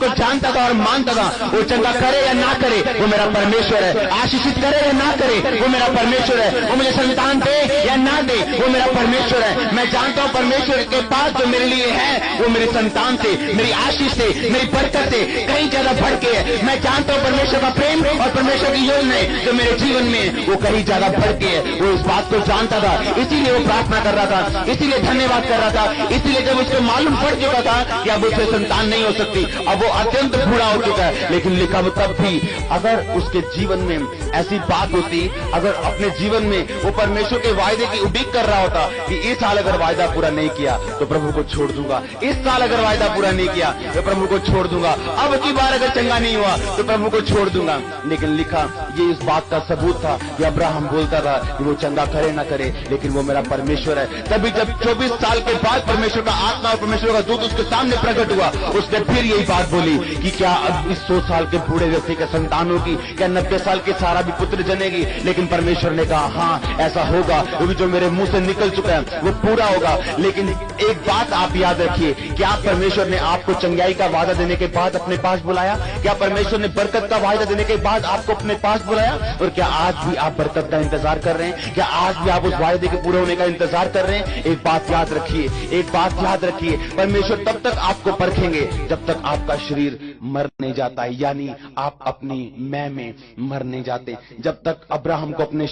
को जानता था और मानता था। वो चंगा करे या ना करे वो मेरा परमेश्वर है, आशीषित करे या ना करे वो मेरा परमेश्वर है, वो मुझे संतान दे या ना दे वो मेरा परमेश्वर है। मैं जानता हूं परमेश्वर के पास जो मेरे लिए है वो मेरी संतान से, मेरी आशीष से, मेरी बरकत से कहीं ज्यादा बढ़ के है। मैं जानता हूं परमेश्वर का प्रेम और परमेश्वर की योजना जो मेरे जीवन में वो कहीं ज्यादा बढ़ के है। वो इस बात को जानता था, इसीलिए वो प्रार्थना कर रहा था, इसीलिए धन्यवाद कर रहा था। इसीलिए जब उसको मालूम पड़ चुका था कि अब उससे संतान नहीं हो सकती, अब वो अत्यंत बूढ़ा हो चुका है, लेकिन लिखा तब भी अगर उसके जीवन में ऐसी बात होती, अगर अपने जीवन में वो परमेश्वर के वायदे की उड़ीक कर रहा होता कि इस साल अगर वायदा पूरा नहीं किया तो प्रभु को छोड़ दूंगा, इस साल अगर वायदा पूरा नहीं किया तो प्रभु को छोड़ दूंगा, अब की बार अगर चंगा नहीं हुआ तो प्रभु को छोड़ दूंगा। लेकिन लिखा ये इस बात का सबूत था कि अब्राहम बोलता था कि वो चंगा करे ना करे लेकिन वो मेरा परमेश्वर है। तभी जब 24 साल के बाद परमेश्वर का आत्मा और परमेश्वर का दूत उसके सामने प्रकट हुआ, उसने फिर यही बात बोली कि क्या अब इस 100 साल के बूढ़े व्यक्ति के संतान होगी, क्या 90 साल की सारा भी पुत्र जनेगी? लेकिन परमेश्वर ने कहा हाँ ऐसा होगा, वो भी जो मेरे मुंह से निकल चुका है वो पूरा होगा। लेकिन एक बात आप याद रखिए, क्या परमेश्वर ने आपको चंगाई का वादा देने के बाद अपने पास बुलाया? क्या परमेश्वर ने बरकत का वादा देने के बाद आपको अपने पास बुलाया? और क्या आज भी आप बरकत का इंतजार कर रहे हैं? क्या आज भी आप उस वायदे के पूरे होने का इंतजार कर रहे हैं? एक बात याद रखिए, एक बात याद रखिए, परमेश्वर तब तक आपको परखेंगे जब तक आपका शरीर मर नहीं जाता है, यानी आप अपनी मैं में मर नहीं जाते। जब तक अब्राहम को अपने